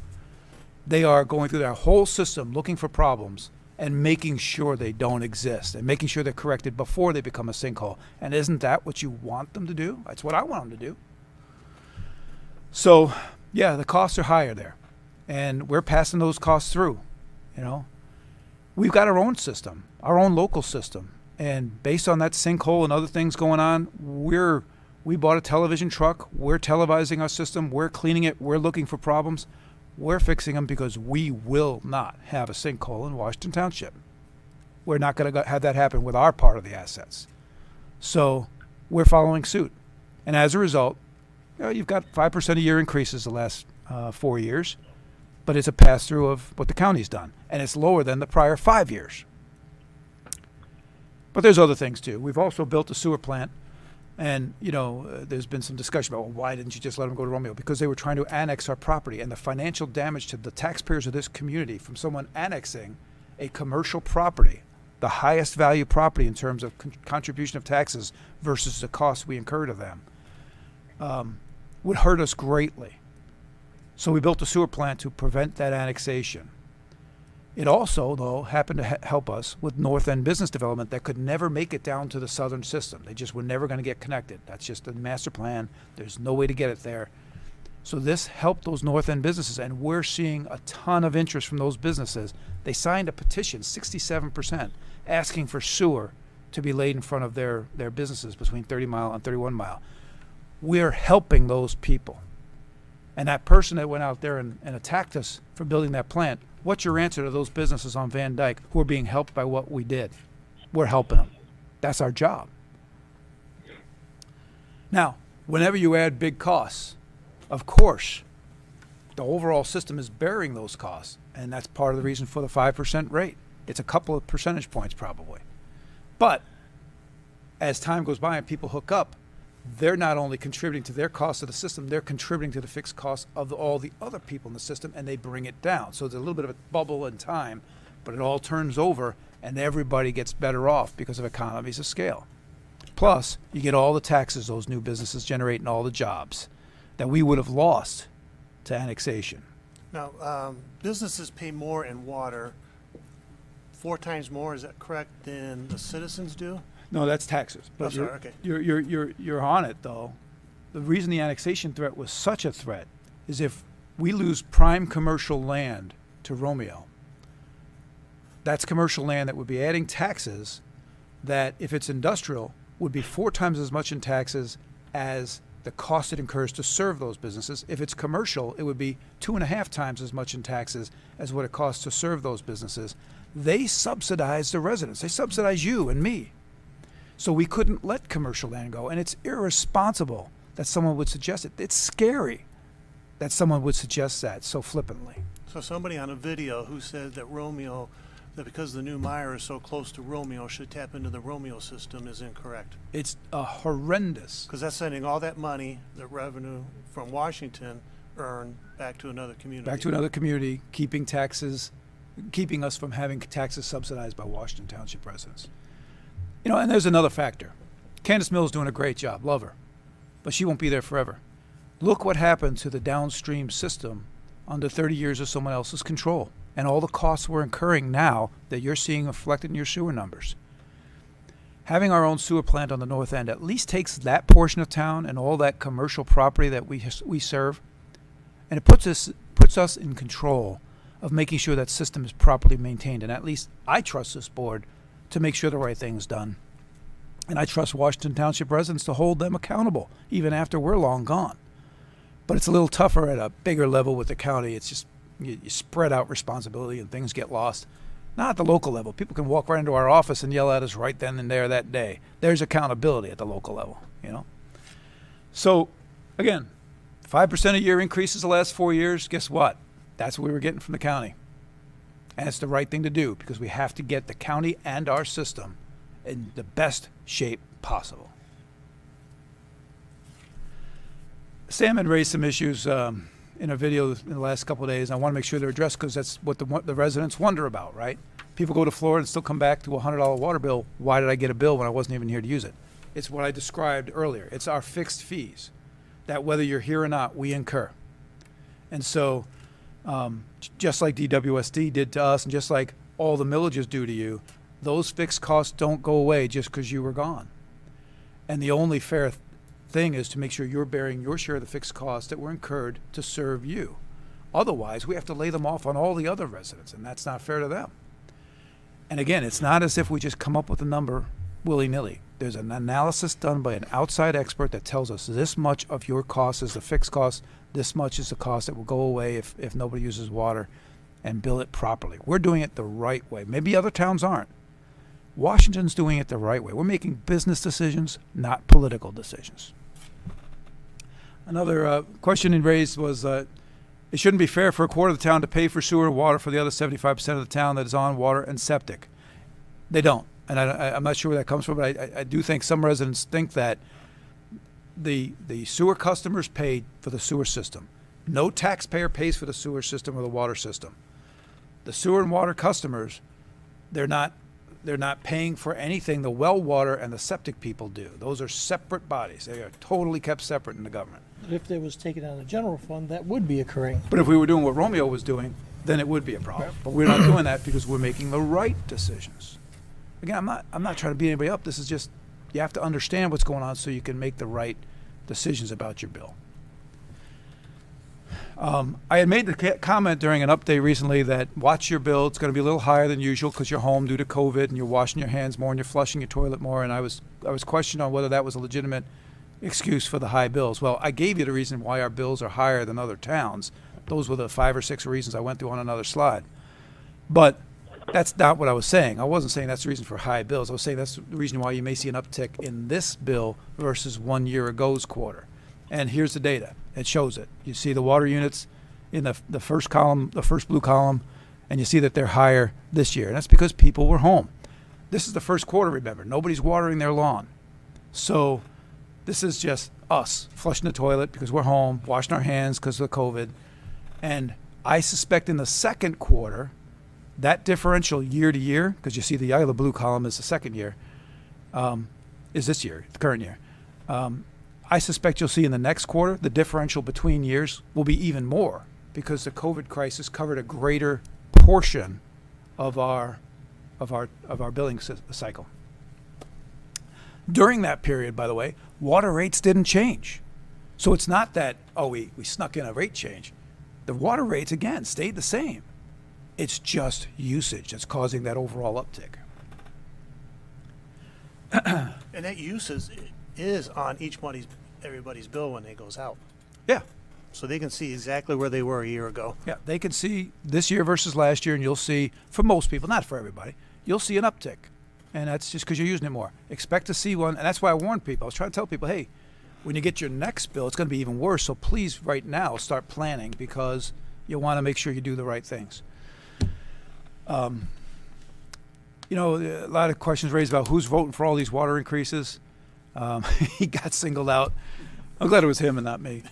They are going through their whole system looking for problems and making sure they don't exist and making sure they're corrected before they become a sinkhole. And isn't that what you want them to do? That's what I want them to do. So, yeah, the costs are higher there. And we're passing those costs through, you know. We've got our own system, our own local system. And based on that sinkhole and other things going on, we bought a television truck. We're televising our system. We're cleaning it. We're looking for problems. We're fixing them because we will not have a sinkhole in Washington Township. We're not going to have that happen with our part of the assets. So we're following suit. And as a result, you've got 5% a year increases the last, 4 years, but it's a pass-through of what the county's done, and it's lower than the prior 5 years. But there's other things too. We've also built a sewer plant, and there's been some discussion about, well, why didn't you just let them go to Romeo? Because they were trying to annex our property, and the financial damage to the taxpayers of this community from someone annexing a commercial property, the highest value property in terms of contribution of taxes versus the cost we incur to them, would hurt us greatly. So we built a sewer plant to prevent that annexation. It also, though, happened to help us with North End business development that could never make it down to the southern system. They just were never going to get connected. That's just the master plan. There's no way to get it there. So this helped those North End businesses, and we're seeing a ton of interest from those businesses. They signed a petition, 67%, asking for sewer to be laid in front of their businesses between 30 Mile and 31 Mile. We're helping those people. And that person that went out there and attacked us for building that plant, what's your answer to those businesses on Van Dyke who are being helped by what we did? We're helping them. That's our job. Now, whenever you add big costs, of course, the overall system is bearing those costs, and that's part of the reason for the 5% rate. It's a couple of percentage points probably. But as time goes by and people hook up, they're not only contributing to their cost of the system, they're contributing to the fixed cost of all the other people in the system, and they bring it down. So there's a little bit of a bubble in time, but it all turns over, and everybody gets better off because of economies of scale. Plus, you get all the taxes those new businesses generate and all the jobs that we would have lost to annexation. Now, businesses pay more in water, 4 times more, is that correct, than the citizens do? No, that's taxes. But sorry, okay. You're on it, though. The reason the annexation threat was such a threat is if we lose prime commercial land to Romeo, that's commercial land that would be adding taxes that, if it's industrial, would be 4 times as much in taxes as the cost it incurs to serve those businesses. If it's commercial, it would be 2.5 times as much in taxes as what it costs to serve those businesses. They subsidize the residents. They subsidize you and me. So we couldn't let commercial land go, and it's irresponsible that someone would suggest it. It's scary that someone would suggest that so flippantly. So somebody on a video who said that Romeo, that because the new Meyer is so close to Romeo, should tap into the Romeo system is incorrect. It's a horrendous. Because that's sending all that money, the revenue from Washington earned, back to another community. Back to another community, keeping us from having taxes subsidized by Washington Township residents. And there's another factor. Candace Mills doing a great job, love her, but she won't be there forever. Look what happened to the downstream system under 30 years of someone else's control, and all the costs we're incurring now that you're seeing reflected in your sewer numbers. Having our own sewer plant on the north end at least takes that portion of town and all that commercial property that we serve, and it puts us in control of making sure that system is properly maintained. And at least I trust this board to make sure the right thing's done. And I trust Washington Township residents to hold them accountable, even after we're long gone. But it's a little tougher at a bigger level with the county. It's just, you spread out responsibility and things get lost. Not at the local level. People can walk right into our office and yell at us right then and there that day. There's accountability at the local level, So, again, 5% a year increases the last 4 years. Guess what? That's what we were getting from the county. And it's the right thing to do because we have to get the county and our system in the best shape possible. Sam had raised some issues in a video in the last couple of days. I want to make sure they're addressed because that's what the residents wonder about, right? People go to Florida and still come back to a $100 water bill. Why did I get a bill when I wasn't even here to use it? It's what I described earlier. It's our fixed fees that whether you're here or not, we incur. And so just like DWSD did to us and just like all the millages do to you, those fixed costs don't go away just because you were gone. And the only fair thing is to make sure you're bearing your share of the fixed costs that were incurred to serve you. Otherwise, we have to lay them off on all the other residents, and that's not fair to them. And again, it's not as if we just come up with a number willy-nilly. There's an analysis done by an outside expert that tells us this much of your cost is the fixed cost, this much is the cost that will go away if nobody uses water, and bill it properly. We're doing it the right way. Maybe other towns aren't. Washington's doing it the right way. We're making business decisions, not political decisions. Another question raised was It shouldn't be fair for a quarter of the town to pay for sewer and water for the other 75% of the town that is on water and septic. They don't. And I'm not sure where that comes from, but I do think some residents think that the sewer customers paid for the sewer system. No taxpayer pays for the sewer system or the water system. The sewer and water customers, they're not paying for anything the well water and the septic people do. Those are separate bodies. They are totally kept separate in the government. If it was taken out of the general fund, that would be occurring. But if we were doing what Romeo was doing, then it would be a problem. But we're not doing that because we're making the right decisions. Again, I'm not trying to beat anybody up. This is just, you have to understand what's going on so you can make the right decisions about your bill. I had made the comment during an update recently that watch your bill. It's going to be a little higher than usual because you're home due to COVID and you're washing your hands more and you're flushing your toilet more. And I was questioning on whether that was a legitimate excuse for the high bills. Well, I gave you the reason why our bills are higher than other towns. Those were the 5 or 6 reasons I went through on another slide. But that's not what I was saying. I wasn't saying that's the reason for high bills. I was saying that's the reason why you may see an uptick in this bill versus 1 year ago's quarter. And here's the data. It shows it. You see the water units in the first column, the first blue column, and you see that they're higher this year. And that's because people were home. This is the first quarter, remember. Nobody's watering their lawn. So this is just us flushing the toilet because we're home, washing our hands because of COVID. And I suspect in the second quarter, that differential year to year, because you see the yellow blue column is the second year, is this year, the current year. I suspect you'll see in the next quarter, the differential between years will be even more because the COVID crisis covered a greater portion of our billing cycle. During that period, by the way, water rates didn't change. So it's not that, we snuck in a rate change. The water rates, again, stayed the same. It's just usage that's causing that overall uptick. And that usage is on everybody's bill when it goes out. Yeah. So they can see exactly where they were a year ago. Yeah, they can see this year versus last year, and you'll see, for most people, not for everybody, you'll see an uptick. And that's just because you're using it more. Expect to see one, and that's why I warned people. I was trying to tell people, hey, when you get your next bill, it's going to be even worse. So please, right now, start planning because you want to make sure you do the right things. A lot of questions raised about who's voting for all these water increases. He got singled out. I'm glad it was him and not me.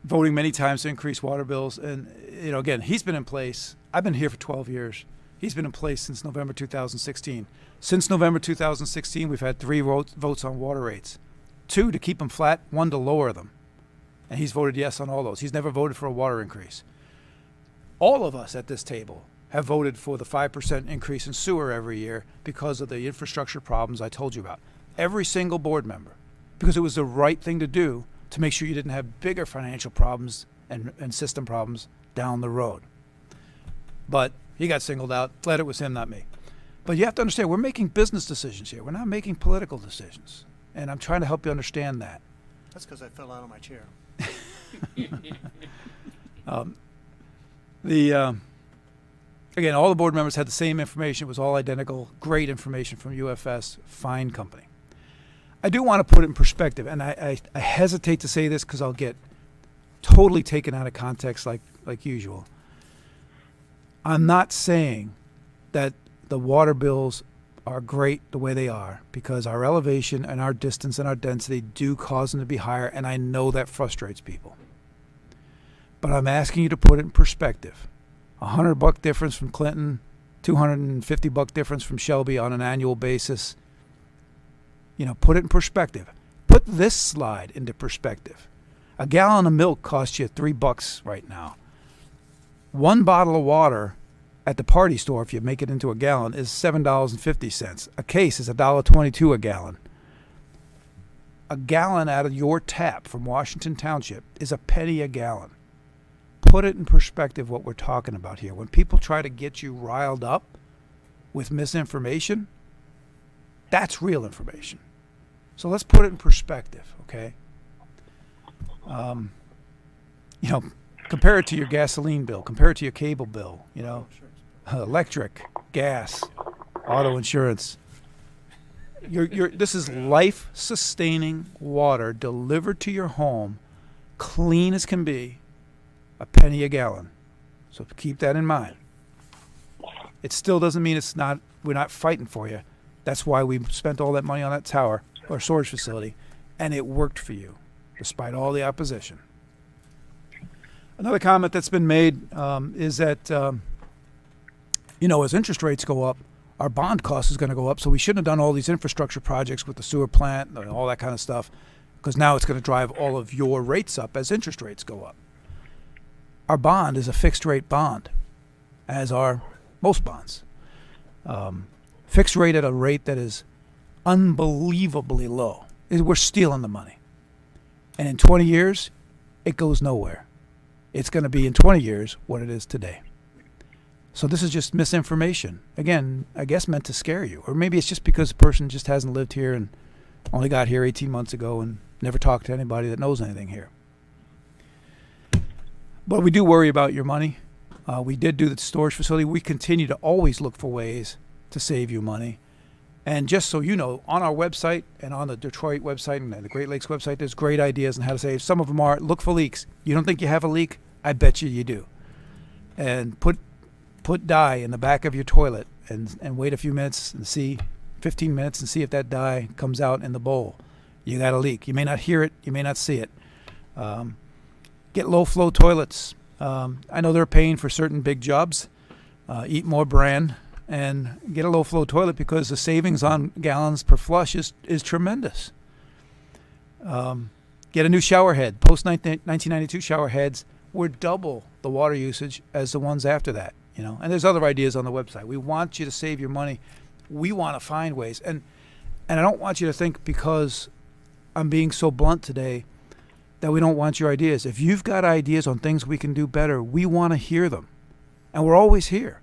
Voting many times to increase water bills. And, again, he's been in place. I've been here for 12 years. He's been in place since November 2016. Since November 2016, we've had 3 votes on water rates. 2 to keep them flat, 1 to lower them. And he's voted yes on all those. He's never voted for a water increase. All of us at this table have voted for the 5% increase in sewer every year because of the infrastructure problems I told you about. Every single board member. Because it was the right thing to do to make sure you didn't have bigger financial problems and system problems down the road. But he got singled out. Glad it was him, not me. But you have to understand, we're making business decisions here. We're not making political decisions. And I'm trying to help you understand that. That's because I fell out of my chair. Again, all the board members had the same information. It was all identical. Great information from UFS. Fine company. I do want to put it in perspective, and I hesitate to say this because I'll get totally taken out of context like usual. I'm not saying that the water bills are great the way they are because our elevation and our distance and our density do cause them to be higher, and I know that frustrates people. But I'm asking you to put it in perspective. $100 difference from Clinton, $250 difference from Shelby on an annual basis. Put it in perspective. Put this slide into perspective. A gallon of milk costs you $3 right now. 1 bottle of water at the party store, if you make it into a gallon, is $7.50. A case is $1.22 a gallon. A gallon out of your tap from Washington Township is a penny a gallon. Put it in perspective what we're talking about here. When people try to get you riled up with misinformation, that's real information. So let's put it in perspective, okay? Compare it to your gasoline bill. Compare it to your cable bill, electric, gas, auto insurance. This is life-sustaining water delivered to your home clean as can be, a penny a gallon. So keep that in mind. It still doesn't mean we're not fighting for you. That's why we spent all that money on that tower or storage facility, and it worked for you, despite all the opposition. Another comment that's been made is that, as interest rates go up, our bond cost is going to go up, so we shouldn't have done all these infrastructure projects with the sewer plant and all that kind of stuff, because now it's going to drive all of your rates up as interest rates go up. Our bond is a fixed rate bond, as are most bonds. Fixed rate at a rate that is unbelievably low. We're stealing the money. And in 20 years, it goes nowhere. It's going to be in 20 years what it is today. So this is just misinformation. Again, I guess meant to scare you. Or maybe it's just because the person just hasn't lived here and only got here 18 months ago and never talked to anybody that knows anything here. But we do worry about your money. We did do the storage facility. We continue to always look for ways to save you money. And just so you know, on our website and on the Detroit website and the Great Lakes website, there's great ideas on how to save. Some of them are, look for leaks. You don't think you have a leak? I bet you do. And put dye in the back of your toilet and wait a few minutes and see, 15 minutes, and see if that dye comes out in the bowl. You got a leak. You may not hear it. You may not see it. Get low-flow toilets. I know they're paying for certain big jobs. Eat more brand and get a low-flow toilet because the savings on gallons per flush is tremendous. Get a new shower head. Post-1992 shower heads were double the water usage as the ones after that. And there's other ideas on the website. We want you to save your money. We want to find ways. And I don't want you to think because I'm being so blunt today that we don't want your ideas. If you've got ideas on things we can do better, we want to hear them. And we're always here.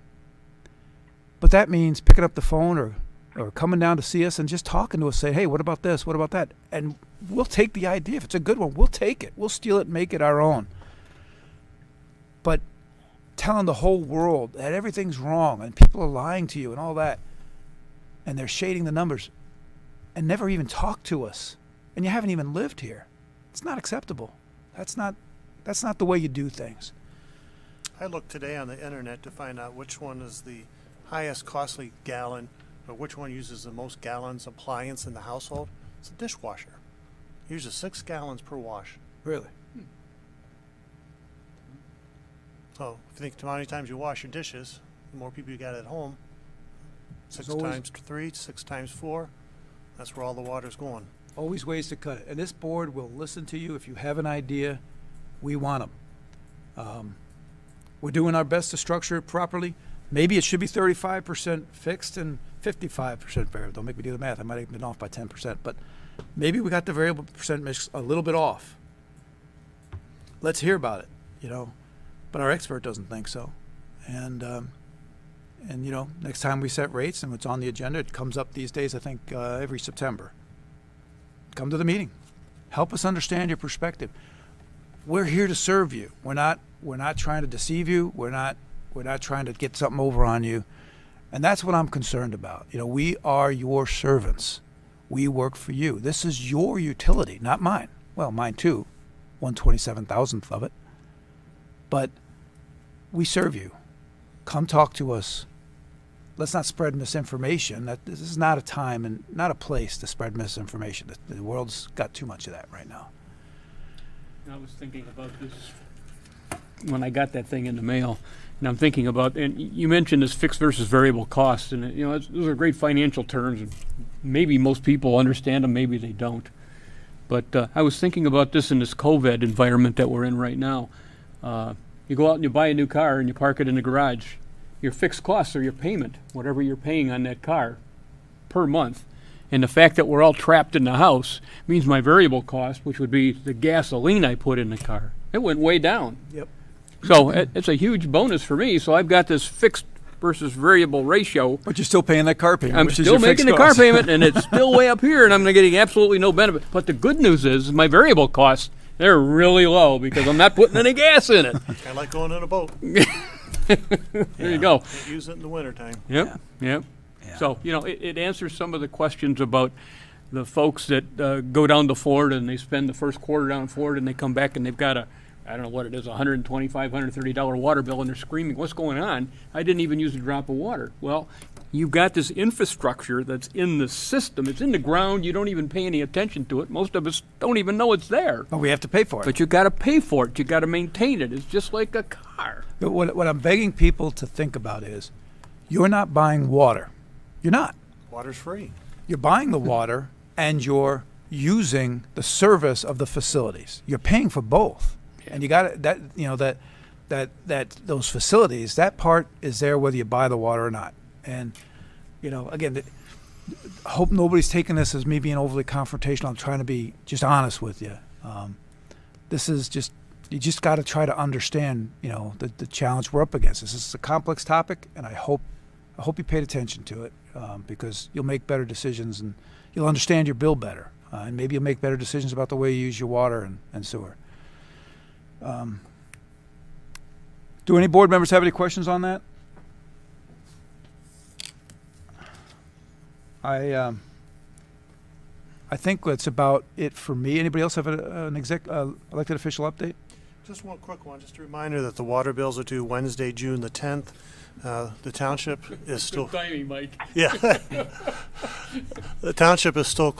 But that means picking up the phone or coming down to see us and just talking to us, say, hey, what about this? What about that? And we'll take the idea. If it's a good one, we'll take it. We'll steal it and make it our own. But telling the whole world that everything's wrong and people are lying to you and all that, and they're shading the numbers, and never even talk to us, and you haven't even lived here, it's not acceptable. That's not the way you do things. I looked today on the internet to find out which one is the highest costly gallon, or which one uses the most gallons appliance in the household. It's a dishwasher. It uses 6 gallons per wash. Really? So if you think how many times you wash your dishes, the more people you got at home, 6 There's always- times 3, 6 times 4, that's where all the water's going. Always ways to cut it. And this board will listen to you. If you have an idea, we want them. We're doing our best to structure it properly. Maybe it should be 35% fixed and 55% variable. Don't make me do the math. I might have been off by 10%. But maybe we got the variable percent mix a little bit off. Let's hear about it, But our expert doesn't think so. And next time we set rates and it's on the agenda, it comes up these days, I think, every September. Come to the meeting. Help us understand your perspective. We're here to serve you. We're not trying to deceive you. We're not trying to get something over on you. And that's what I'm concerned about. We are your servants. We work for you. This is your utility, not mine. Well, mine too, 1/27,000th of it. But we serve you. Come talk to us. Let's not spread misinformation. This is not a time and not a place to spread misinformation. The world's got too much of that right now. I was thinking about this when I got that thing in the mail, and I'm thinking about, and you mentioned this fixed versus variable cost, and those are great financial terms, and maybe most people understand them, maybe they don't. But I was thinking about this in this COVID environment that we're in right now. You go out and you buy a new car and you park it in the garage. Your fixed costs are your payment, whatever you're paying on that car per month. And the fact that we're all trapped in the house means my variable cost, which would be the gasoline I put in the car, it went way down. Yep. So it's a huge bonus for me. So I've got this fixed versus variable ratio. But you're still paying that car payment. I'm which is still your making fixed the car cost. payment, and it's still way up here, and I'm getting absolutely no benefit. But the good news is my variable costs, they're really low because I'm not putting any gas in it. Kind of like going in a boat. There you go. Can't use it in the wintertime. Yep, yep. Yeah. So, it answers some of the questions about the folks that go down to Florida and they spend the first quarter down in Florida and they come back and they've got a, I don't know what it is, $125, $130 water bill, and they're screaming, what's going on? I didn't even use a drop of water. Well, you've got this infrastructure that's in the system. It's in the ground. You don't even pay any attention to it. Most of us don't even know it's there. But we have to pay for it. But you got to pay for it. You got to maintain it. It's just like a car. But what I'm begging people to think about is, you're not buying water. You're not. Water's free. You're buying the water and you're using the service of the facilities. You're paying for both. And you got that, you know, that those facilities, that part is there whether you buy the water or not. And, you know, again, I hope nobody's taking this as me being overly confrontational. I'm trying to be just honest with you. This is just, you just got to try to understand, you know, the challenge we're up against. This is a complex topic, and I hope you paid attention to it, because you'll make better decisions and you'll understand your bill better. And maybe you'll make better decisions about the way you use your water and sewer. Do any board members have any questions on that? I think that's about it for me. Anybody else have an elected official update? Just one quick one, just a reminder that the water bills are due Wednesday, June the 10th. The township is still, Good timing, Mike. yeah. The township is still